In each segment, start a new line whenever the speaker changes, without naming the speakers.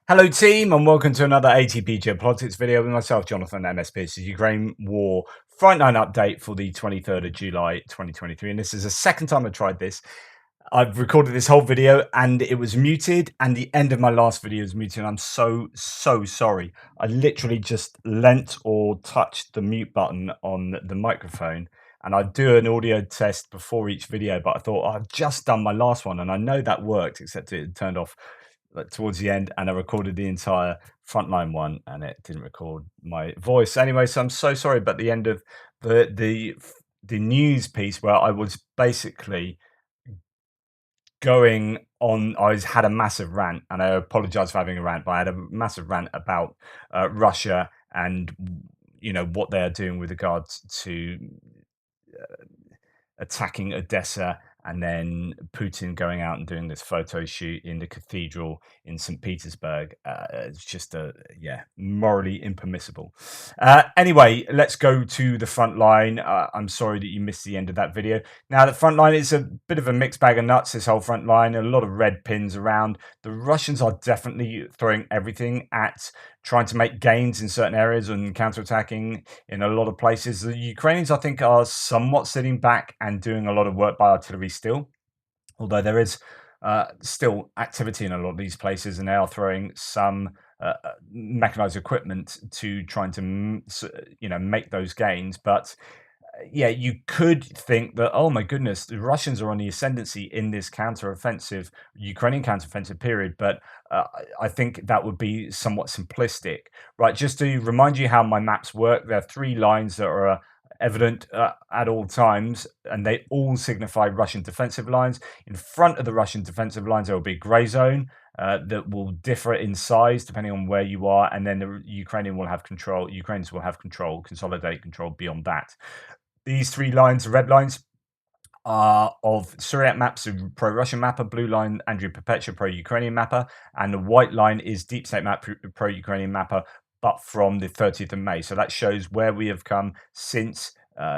Hello team and welcome to another ATP Geopolitics video with myself, Jonathan MSP. This is Ukraine War Frontline update for the 23rd of July 2023, and this is the second time I tried this. I've recorded this whole video and it was muted, and the end of my last video was muted. I'm so sorry. I literally just leant or touched the mute button on the microphone, and I do an audio test before each video, but I thought I've just done my last one and I know that worked, except it turned off towards the end, and I recorded the entire Frontline one and it didn't record my voice anyway. So I'm so sorry. But the end of the news piece, where I was basically going on, I had a massive rant, and I apologize for having a rant, but I had a massive rant about Russia and what they are doing with regards to attacking Odessa, and then Putin going out and doing this photo shoot in the cathedral in St. Petersburg. It's just morally impermissible. Anyway, let's go to the front line. I'm sorry that you missed the end of that video. Now, the front line is a bit of a mixed bag of nuts, this whole front line. A lot of red pins around. The Russians are definitely throwing everything at trying to make gains in certain areas and counterattacking in a lot of places. The Ukrainians, I think, are somewhat sitting back and doing a lot of work by artillery still, although there is still activity in a lot of these places, and they are throwing some mechanized equipment to trying to make those gains. But yeah, you could think that, oh my goodness, the Russians are on the ascendancy in this counteroffensive, Ukrainian counteroffensive period. But I think that would be somewhat simplistic, right? Just to remind you how my maps work, there are three lines that are evident at all times, and they all signify Russian defensive lines. In front of the Russian defensive lines, there will be a gray zone that will differ in size depending on where you are, and then the Ukrainians will have control, consolidate control beyond that. These three lines, red lines, are of Suryat maps, pro-Russian mapper, blue line, Andrew Perpetua, pro-Ukrainian mapper, and the white line is Deep State map, pro-Ukrainian mapper, but from the 30th of May. So that shows where we have come since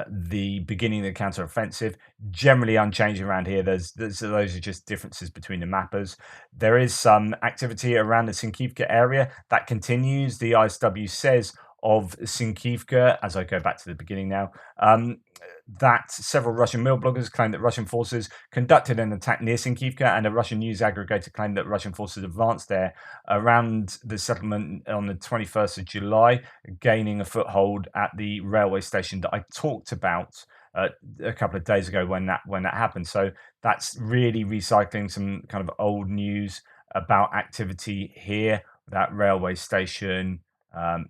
the beginning of the counteroffensive. Generally unchanged around here. Those are just differences between the mappers. There is some activity around the Sinkivka area that continues. The ISW says of Sinkivka, as I go back to the beginning now, that several Russian mill bloggers claim that Russian forces conducted an attack near Sinkivka, and a Russian news aggregator claimed that Russian forces advanced there around the settlement on the 21st of July, gaining a foothold at the railway station that I talked about a couple of days ago when that happened. So that's really recycling some kind of old news about activity here, that railway station.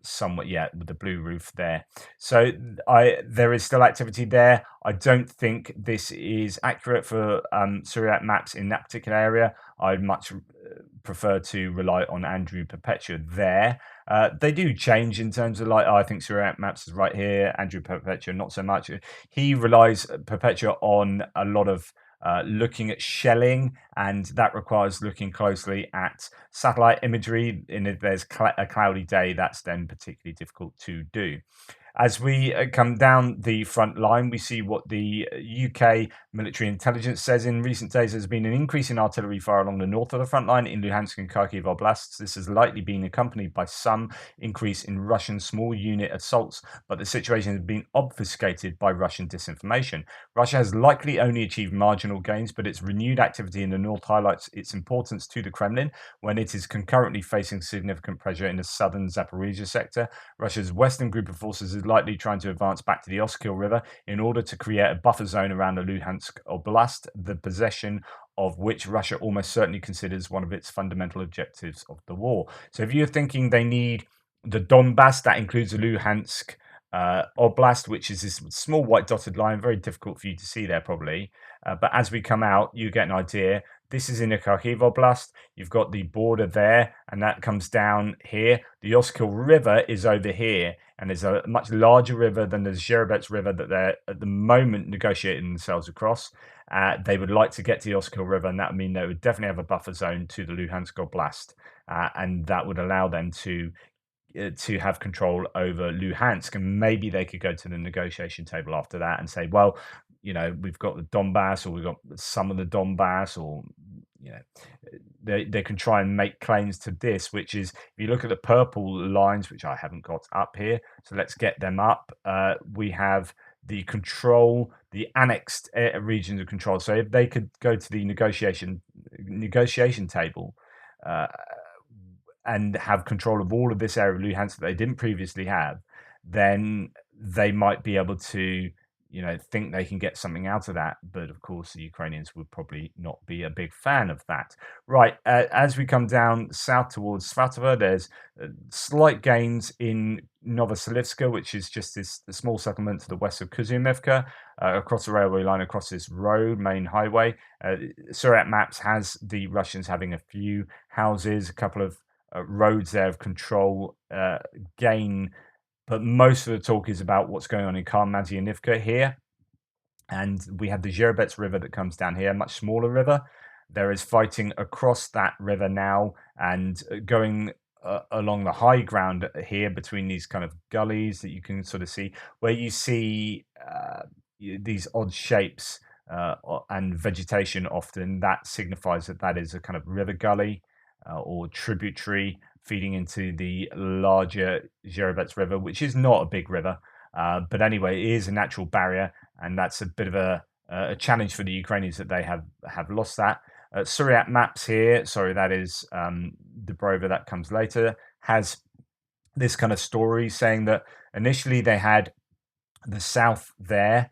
Somewhat, with the blue roof there. So there is still activity there. I don't think this is accurate for Suryat maps in that particular area. I'd much prefer to rely on Andrew Perpetua there. They do change in terms of I think Suryat maps is right here. Andrew Perpetua not so much. He relies Perpetua on a lot of looking at shelling, and that requires looking closely at satellite imagery. And if there's a cloudy day, that's then particularly difficult to do. As we come down the front line, we see what the UK military intelligence says. In recent days, there's been an increase in artillery fire along the north of the front line in Luhansk and Kharkiv oblasts. This has likely been accompanied by some increase in Russian small unit assaults, but the situation has been obfuscated by Russian disinformation. Russia has likely only achieved marginal gains, but its renewed activity in the north highlights its importance to the Kremlin when it is concurrently facing significant pressure in the southern Zaporizhia sector. Russia's western group of forces is likely trying to advance back to the Oskil River in order to create a buffer zone around the Luhansk Oblast, the possession of which Russia almost certainly considers one of its fundamental objectives of the war. So if you're thinking they need the Donbass, that includes the Luhansk Oblast, which is this small white dotted line, very difficult for you to see there probably. But as we come out, you get an idea. This is in the Kharkiv Oblast. You've got the border there, and that comes down here. The Oskil River is over here, and there's a much larger river than the Zherebets River that they're at the moment negotiating themselves across. They would like to get to the Oskil River, and that would mean they would definitely have a buffer zone to the Luhansk Oblast, and that would allow them to have control over Luhansk, and maybe they could go to the negotiation table after that and say, well, we've got the Donbass, or we've got some of the Donbass, or you know, they can try and make claims to this, which is, if you look at the purple lines, which I haven't got up here, so let's get them up. We have the control, the annexed regions of control. So if they could go to the negotiation table, uh, and have control of all of this area of Luhansk that they didn't previously have, then they might be able to, think they can get something out of that. But of course, the Ukrainians would probably not be a big fan of that. Right, as we come down south towards Svatova, there's slight gains in Novoselivska, which is just this small settlement to the west of Kuzyumivka, across the railway line, across this road, main highway. Surat Maps has the Russians having a few houses, a couple of roads there of control gain, but most of the talk is about what's going on in Karmazianivka here. And we have the Zherebets River that comes down here, a much smaller river. There is fighting across that river now, and going along the high ground here between these kind of gullies that you can sort of see, where you see these odd shapes and vegetation. Often that signifies that that is a kind of river gully or tributary feeding into the larger Zherebets River, which is not a big river. But anyway, it is a natural barrier, and that's a bit of a challenge for the Ukrainians that they have lost that. Suryat Maps here, sorry, that is Dubrova, that comes later, has this kind of story saying that initially they had the south there,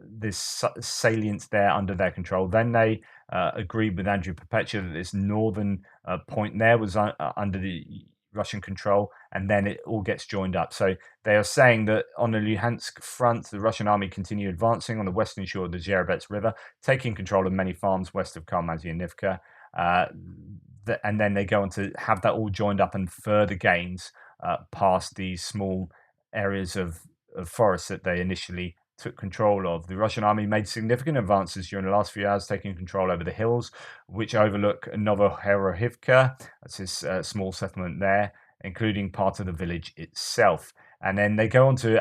this salient there under their control. Then they agreed with Andrew Perpetua that this northern point there was under the Russian control, and then it all gets joined up. So they are saying that on the Luhansk front, the Russian army continue advancing on the western shore of the Zherebets River, taking control of many farms west of Karmazianivka. And then they go on to have that all joined up and further gains past these small areas of forests that they initially took control of. The Russian army made significant advances during the last few hours, taking control over the hills, which overlook Novohorohivka. That's this small settlement there, including part of the village itself. And then they go on to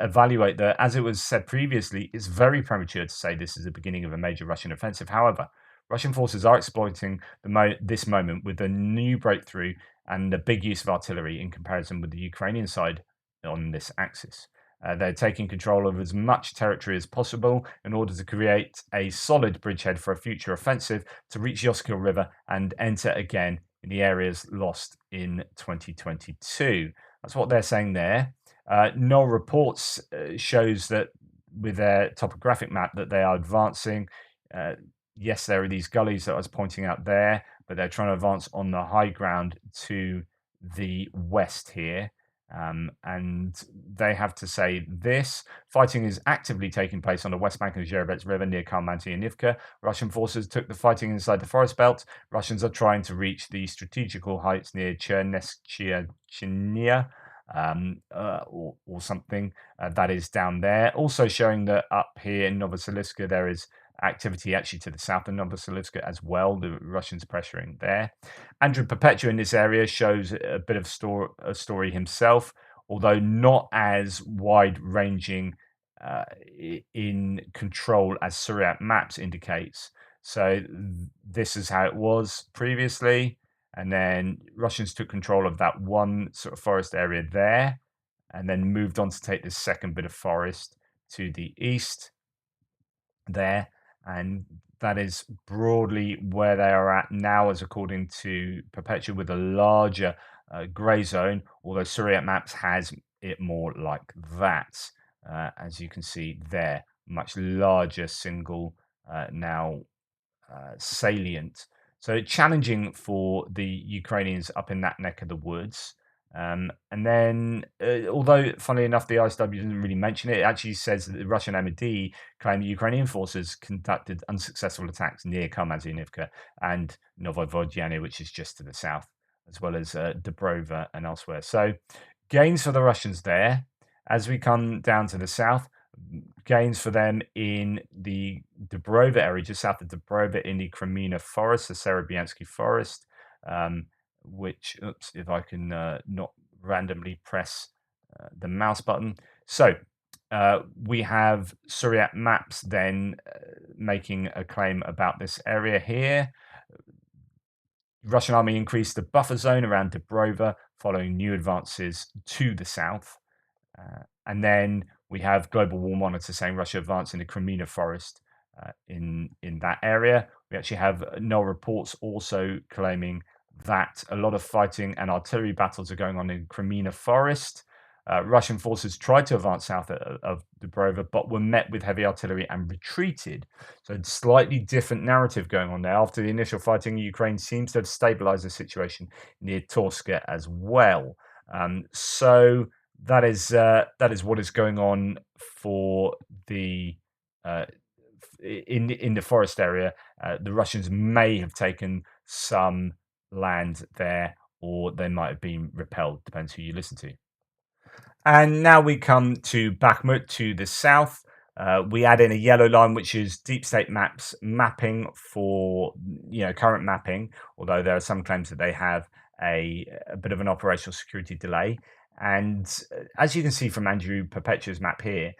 evaluate that, as it was said previously, it's very premature to say this is the beginning of a major Russian offensive. However, Russian forces are exploiting this moment with a new breakthrough and a big use of artillery in comparison with the Ukrainian side on this axis. They're taking control of as much territory as possible in order to create a solid bridgehead for a future offensive to reach Yoskil River and enter again in the areas lost in 2022. That's what they're saying there. Null reports shows that with their topographic map that they are advancing. Yes, there are these gullies that I was pointing out there, but they're trying to advance on the high ground to the west here. And they have to say this: fighting is actively taking place on the west bank of the Zherebets River near Karmazianivka. Russian forces took the fighting inside the forest belt. Russians are trying to reach the strategical heights near Cherneskaya or something that is down there. Also showing that up here in Novoselivska there is activity actually to the south of Novoselivska as well. The Russians pressuring there. Andrew Perpetua in this area shows a bit of a story himself, although not as wide-ranging in control as Suryat Maps indicates. So this is how it was previously, and then Russians took control of that one sort of forest area there, and then moved on to take this second bit of forest to the east there, and that is broadly where they are at now, as according to Perpetua, with a larger grey zone, although Suryat Maps has it more like that, as you can see there, much larger single now salient. So challenging for the Ukrainians up in that neck of the woods. And then, although funnily enough, the ISW doesn't really mention it, it actually says that the Russian MOD claim the Ukrainian forces conducted unsuccessful attacks near Karmazianivka and Novovodyanne, which is just to the south, as well as Dubrova and elsewhere. So gains for the Russians there. As we come down to the south, gains for them in the Dubrova area, just south of Dubrova, in the Kreminna forest, the Serebiansky forest, which, oops, if I can not randomly press the mouse button. So we have Suryat Maps then making a claim about this area here. Russian army increased the buffer zone around Dobrova following new advances to the south. And then we have Global War Monitor saying Russia advanced in the Kreminna forest in that area. We actually have null reports also claiming that a lot of fighting and artillery battles are going on in Kreminna forest. Russian forces tried to advance south of Dobrova, but were met with heavy artillery and retreated. So, a slightly different narrative going on there. After the initial fighting, Ukraine seems to have stabilized the situation near Torska as well. So, that is what is going on for the uh, in the forest area. The Russians may have taken some land there, or they might have been repelled. Depends who you listen to. And now we come to Bakhmut to the south. We add in a yellow line, which is deep state maps mapping for current mapping. Although there are some claims that they have a bit of an operational security delay. And as you can see from Andrew Perpetua's map here,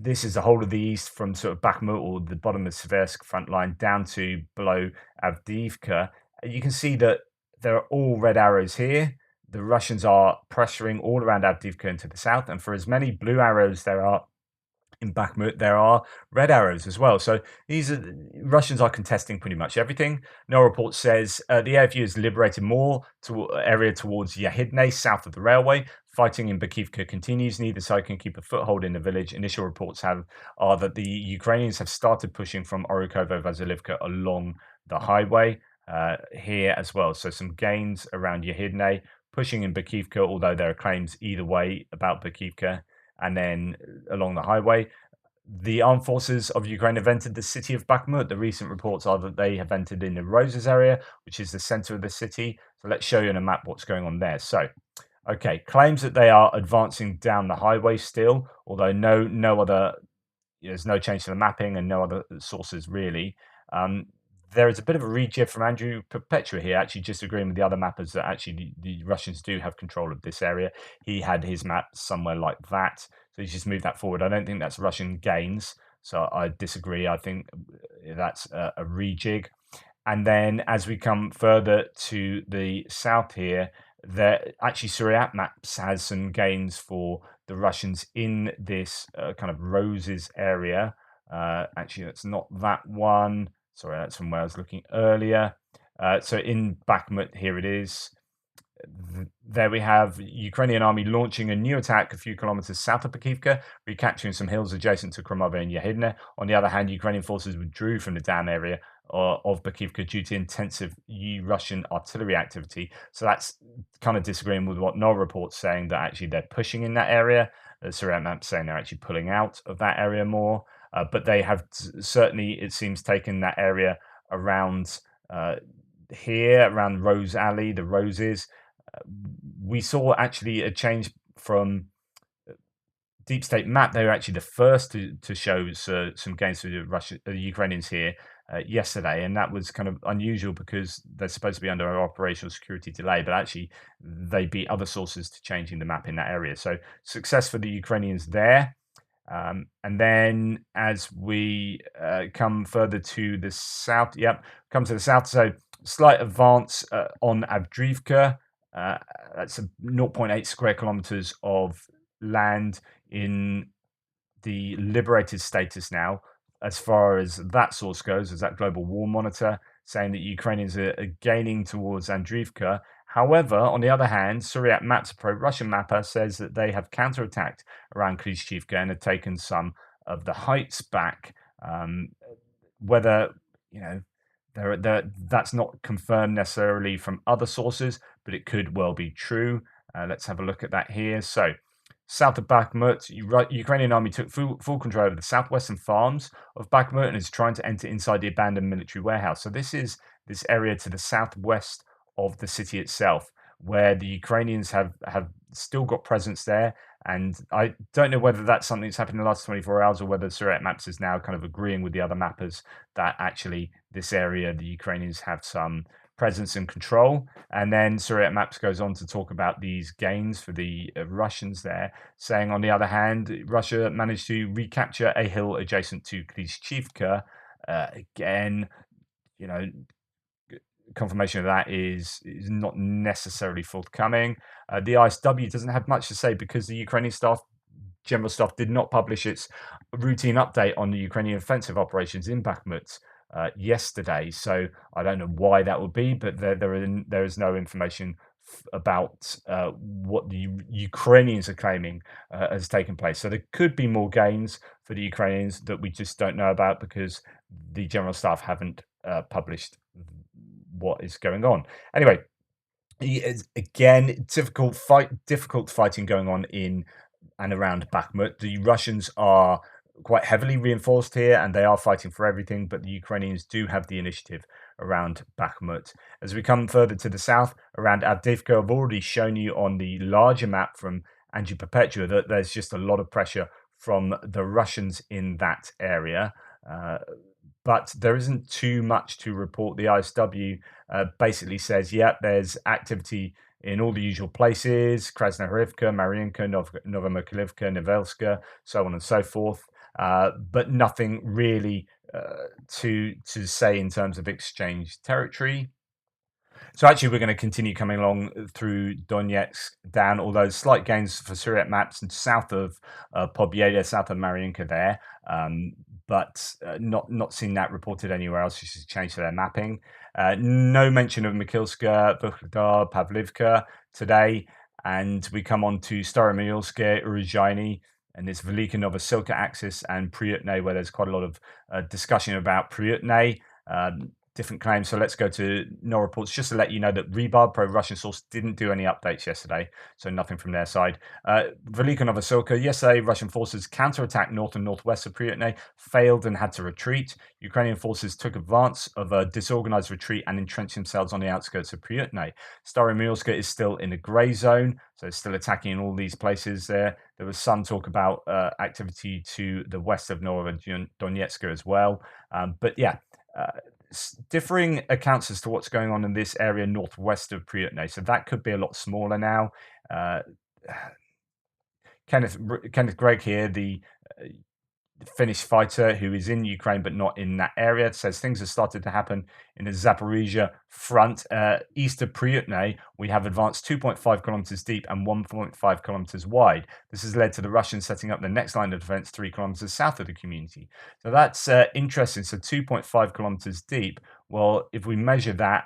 this is the whole of the east from sort of Bakhmut or the bottom of Seversk front line down to below Avdiivka. You can see that there are all red arrows here. The Russians are pressuring all around Avdiivka into the south, and for as many blue arrows there are in Bakhmut, there are red arrows as well. So these are Russians are contesting pretty much everything. No report says the AFU has liberated more area towards Yahidne, south of the railway. Fighting in Bakhivka continues. Neither side can keep a foothold in the village. Initial reports are that the Ukrainians have started pushing from Orukovo Vasilivka along the highway here as well. So some gains around Yahidne, pushing in Bakhivka, although there are claims either way about Bakhivka. And then along the highway, the armed forces of Ukraine have entered the city of Bakhmut. The recent reports are that they have entered in the Roses area, which is the center of the city. So let's show you on a map what's going on there. So, okay, claims that they are advancing down the highway still, although no other, there's no change to the mapping and no other sources really. There is a bit of a rejig from Andrew Perpetua here, actually just agreeing with the other mappers that actually the Russians do have control of this area. He had his map somewhere like that, so he's just moved that forward. I don't think that's Russian gains, so I disagree. I think that's a rejig. And then as we come further to the south here, there actually Suryat Maps has some gains for the Russians in this kind of Roses area. Actually, that's not that one. Sorry, that's from where I was looking earlier. So in Bakhmut, here it is. There we have Ukrainian army launching a new attack a few kilometers south of Bakhivka, recapturing some hills adjacent to Kromova and Yahidne. On the other hand, Ukrainian forces withdrew from the dam area of Bakhivka due to intensive Russian artillery activity. So that's kind of disagreeing with what Null reports saying that actually they're pushing in that area. Suryat Map saying they're actually pulling out of that area more. But they have certainly, it seems, taken that area around here, around Rose Alley, the Roses. We saw actually a change from Deep State Map. They were actually the first to show some gains for the Ukrainians here yesterday, and that was kind of unusual because they're supposed to be under an operational security delay, but actually they beat other sources to changing the map in that area. So success for the Ukrainians there. And then as we come further to the south, come to the south. So slight advance on Avdiivka. That's a 0.8 square kilometers of land in the liberated status now, as far as that source goes, as that global war monitor saying that Ukrainians are gaining towards Avdiivka. However, on the other hand, Suryat Maps, a pro-Russian mapper, says that they have counterattacked around Klishchivka and have taken some of the heights back. Whether that's not confirmed necessarily from other sources, but it could well be true. Let's have a look at that here. So, south of Bakhmut, Ukrainian army took full control over the southwestern farms of Bakhmut and is trying to enter inside the abandoned military warehouse. So this is this area to the southwest of the city itself, where the Ukrainians have still got presence there. And I don't know whether that's something that's happened in the last 24 hours or whether Suryat Maps is now kind of agreeing with the other mappers that actually this area, the Ukrainians have some presence and control. And then Suryat Maps goes on to talk about these gains for the Russians there, saying, on the other hand, Russia managed to recapture a hill adjacent to Klishchivka. Again, confirmation of that is not necessarily forthcoming. The ISW doesn't have much to say because the Ukrainian general staff did not publish its routine update on the Ukrainian offensive operations in Bakhmut yesterday. So I don't know why that would be, but there is no information about what the Ukrainians are claiming has taken place. So there could be more gains for the Ukrainians that we just don't know about because the general staff haven't published what is going on. Anyway, again, difficult fighting going on in and around Bakhmut. The Russians are quite heavily reinforced here and they are fighting for everything, but the Ukrainians do have the initiative around Bakhmut. As we come further to the south, around Adiivka, I've already shown you on the larger map from Angie Perpetua that there's just a lot of pressure from the Russians in that area. But there isn't too much to report. The ISW basically says, yeah, there's activity in all the usual places: Krasnohorivka, Marinka, Novomykhailivka, Nevelska, so on and so forth. But nothing really to say in terms of exchange territory. So actually, we're going to continue coming along through Donetsk down, although slight gains for Suryat maps and south of Pobyeda, south of Marinka there, but not seeing that reported anywhere else. This has changed their mapping. No mention of Mikilska, Vuhledar, Pavlivka today, and we come on to Staromyolske, Uruzhaini, and this Velika Novosilka axis and Priyutne, where there's quite a lot of discussion about Priyutne. Different claims. So let's go to no reports, just to let you know that Rebar, pro-Russian source, didn't do any updates yesterday, so nothing from their side. Velika Novosilka, yesterday Russian forces counterattacked north and northwest of Priyutne, failed and had to retreat. Ukrainian forces took advance of a disorganized retreat and entrenched themselves on the outskirts of Priyutne. Staromyolska is still in a grey zone, so it's still attacking in all these places there. There was some talk about activity to the west of Novodonetsk as well. But yeah, differing accounts as to what's going on in this area northwest of Priyutne. So that could be a lot smaller now. Kenneth Gregg here, the Finnish fighter who is in Ukraine but not in that area, says things have started to happen in the Zaporizhia front. East of Priyutne, we have advanced 2.5 kilometers deep and 1.5 kilometers wide. This has led to the Russians setting up the next line of defense 3 kilometers south of the community. So that's interesting. So 2.5 kilometers deep. Well, if we measure that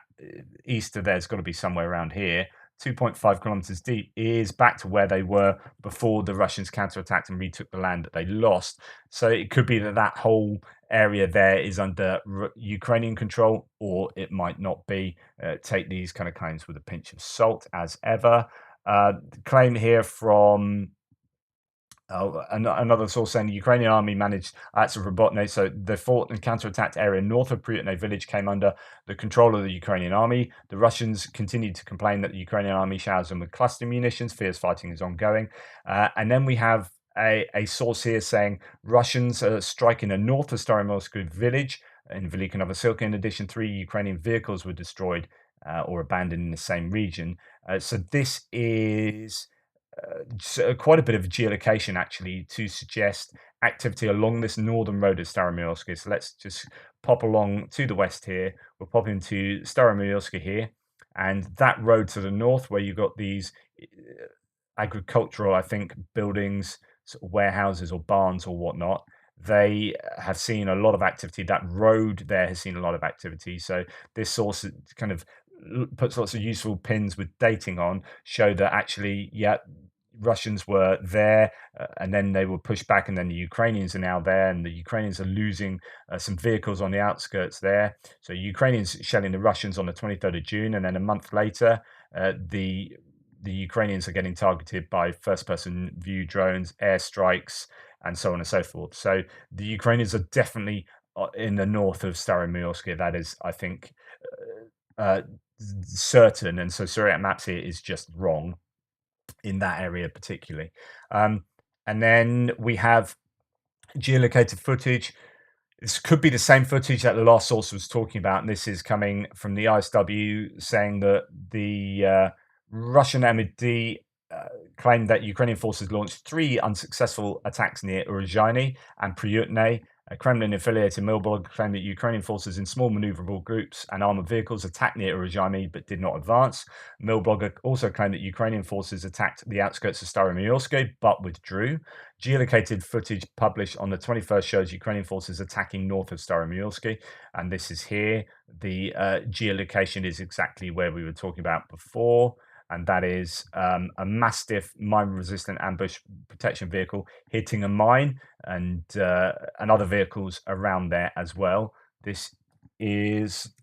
east of there, it's got to be somewhere around here. 2.5 kilometers deep is back to where they were before the Russians counterattacked and retook the land that they lost. So it could be that that whole area there is under Ukrainian control, or it might not be. Take these kind of claims with a pinch of salt, as ever. Claim here from another source saying the Ukrainian army managed acts of Robotne. So the fought and counterattacked area north of Priyutne village came under the control of the Ukrainian army. The Russians continued to complain that the Ukrainian army showers them with cluster munitions. Fierce fighting is ongoing. And then we have a source here saying Russians are striking the north of Staromyolsk village in Velika Novosilka. In addition, 3 Ukrainian vehicles were destroyed or abandoned in the same region. So this is quite a bit of geolocation actually to suggest activity along this northern road of Staromyolsk. So let's just pop along to the west here. We'll pop into Staromyolsk here, and that road to the north where you've got these agricultural, I think, buildings, sort of warehouses or barns or whatnot. They have seen a lot of activity. That road there has seen a lot of activity. So this source kind of puts lots of useful pins with dating on, show that actually, yeah, Russians were there and then they were pushed back, and then the Ukrainians are now there, and the Ukrainians are losing some vehicles on the outskirts there. So Ukrainians shelling the Russians on the 23rd of June, and then a month later, the Ukrainians are getting targeted by first-person view drones, airstrikes, and so on and so forth. So the Ukrainians are definitely in the north of Staromyolsk. That is, I think, certain. And so Suryat maps here is just wrong in that area particularly. And then we have geolocated footage. This could be the same footage that the last source was talking about, and this is coming from the ISW saying that the Russian MID claimed that Ukrainian forces launched 3 unsuccessful attacks near Uruzhaini and Priyutne. A Kremlin-affiliated Mill blog claimed that Ukrainian forces in small maneuverable groups and armored vehicles attacked near Rizhami but did not advance. Mill blogger also claimed that Ukrainian forces attacked the outskirts of Staromyorsk but withdrew. Geolocated footage published on the 21st shows Ukrainian forces attacking north of Staromyorsk, and this is here. The geolocation is exactly where we were talking about before, and that is a Mastiff mine-resistant ambush protection vehicle hitting a mine and other vehicles around there as well. This is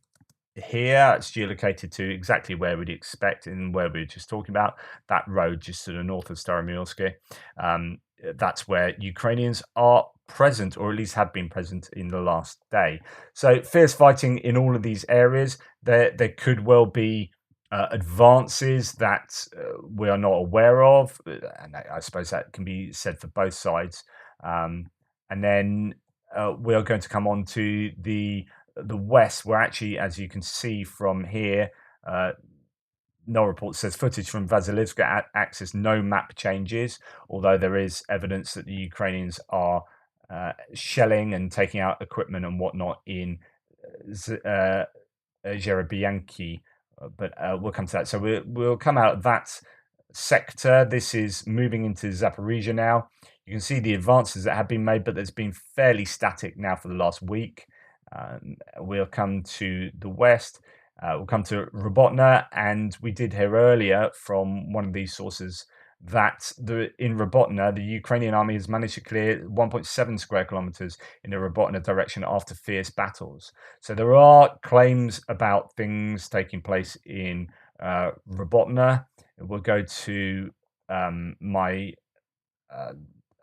here. It's geolocated to exactly where we'd expect and where we were just talking about, that road just to the north of Staromyorsk. That's where Ukrainians are present, or at least have been present in the last day. So fierce fighting in all of these areas. There could well be advances that we are not aware of, and I suppose that can be said for both sides. And then we are going to come on to the west, where actually, as you can see from here, no report says footage from Vasilivka axis, no map changes, although there is evidence that the Ukrainians are shelling and taking out equipment and whatnot in Zherebianki, but we'll come to that. So we'll come out of that sector. This is moving into Zaporizhia now. You can see the advances that have been made, but there's been fairly static now for the last week. We'll come to the west. We'll come to Robotna, and we did hear earlier from one of these sources that in Robotna, the Ukrainian army has managed to clear 1.7 square kilometers in the Robotna direction after fierce battles. So there are claims about things taking place in Robotna. We'll go to my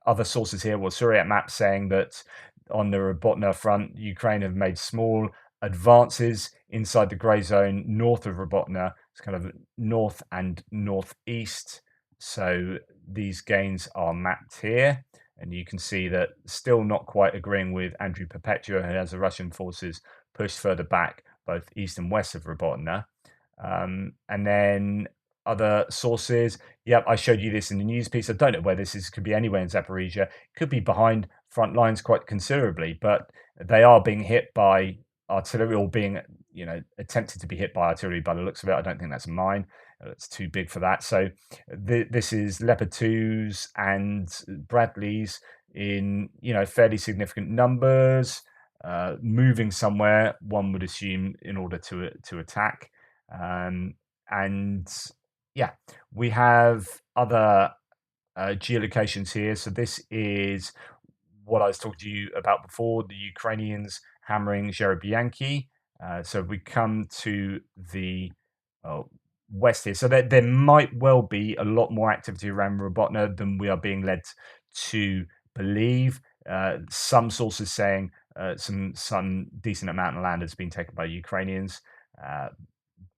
other sources here. Well, Suryat map saying that on the Robotna front, Ukraine have made small advances inside the grey zone north of Robotna. It's kind of north and northeast. So these gains are mapped here, and you can see that still not quite agreeing with Andrew Perpetua, who has the Russian forces pushed further back, both east and west of Robotna. And then other sources. Yep, I showed you this in the news piece. I don't know where this is. Could be anywhere in Zaporizhia. It could be behind front lines quite considerably, but they are being hit by artillery, or being, attempted to be hit by artillery by the looks of it. I don't think that's a mine. It's too big for that. So this is Leopard 2s and Bradleys in, fairly significant numbers, moving somewhere, one would assume, in order to attack. And yeah, we have other geolocations here. So this is what I was talking to you about before, the Ukrainians hammering Zherebianki. So we come to the west here. So there might well be a lot more activity around Robotna than we are being led to believe. Some sources saying some decent amount of land has been taken by Ukrainians.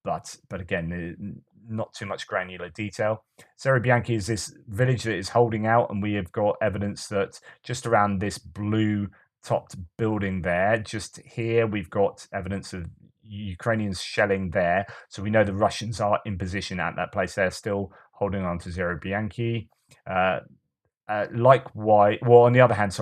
But again, not too much granular detail. Zherebianki is this village that is holding out, and we have got evidence that just around this blue-topped building there, just here, we've got evidence of Ukrainians shelling there. So we know the Russians are in position at that place. They're still holding on to Zherebianki. Likewise, well, on the other hand,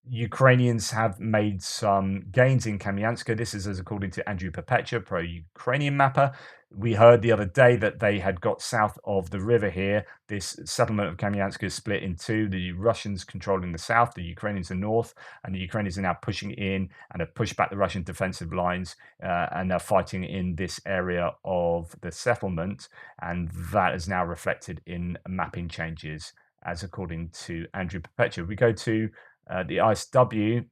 Ukrainians have made some gains in Kupiansk. This is as according to Andrew Perpetua, pro-Ukrainian mapper. We heard the other day that they had got south of the river here. This settlement of Kupiansk is split in two. The Russians controlling the south, the Ukrainians the north, and the Ukrainians are now pushing in and have pushed back the Russian defensive lines, and are fighting in this area of the settlement. And that is now reflected in mapping changes, as according to Andrew Perpetua. We go to the ISW,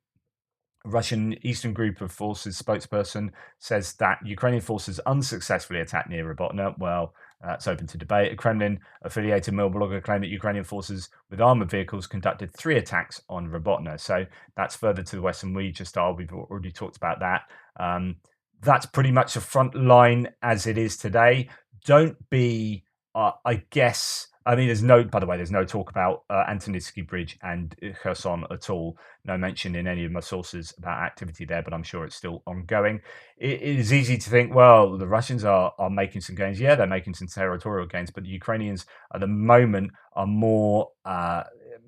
Russian Eastern Group of Forces spokesperson, says that Ukrainian forces unsuccessfully attacked near Robotna. Well, that's open to debate. A Kremlin-affiliated Mill blogger claimed that Ukrainian forces with armored vehicles conducted 3 attacks on Robotna. So that's further to the west than we just are. We've already talked about that. That's pretty much a front line as it is today. Don't be, I guess... I mean, by the way, there's no talk about Antonivsky Bridge and Kherson at all. No mention in any of my sources about activity there, but I'm sure it's still ongoing. It is easy to think, well, the Russians are making some gains. Yeah, they're making some territorial gains, but the Ukrainians at the moment are more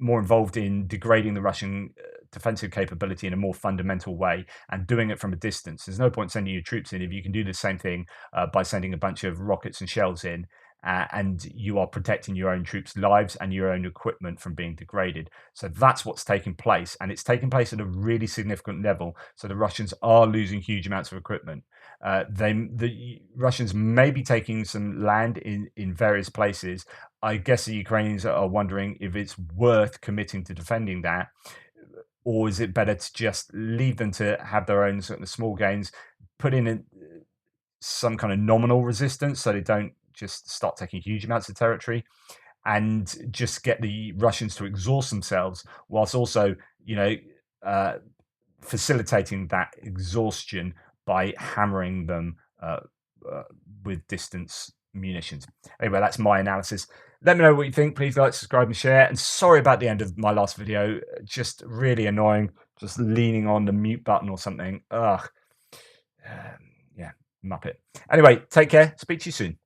involved in degrading the Russian defensive capability in a more fundamental way and doing it from a distance. There's no point sending your troops in if you can do the same thing by sending a bunch of rockets and shells in. And you are protecting your own troops' lives and your own equipment from being degraded. So that's what's taking place, and it's taking place at a really significant level. So the Russians are losing huge amounts of equipment. The Russians may be taking some land in various places. I guess the Ukrainians are wondering if it's worth committing to defending that, or is it better to just leave them to have their own sort of small gains, put in some kind of nominal resistance so they don't just start taking huge amounts of territory, and just get the Russians to exhaust themselves, whilst also, facilitating that exhaustion by hammering them with distance munitions. Anyway, that's my analysis. Let me know what you think. Please like, subscribe, and share. And sorry about the end of my last video. Just really annoying. Just leaning on the mute button or something. Ugh. Yeah, Muppet. Anyway, take care. Speak to you soon.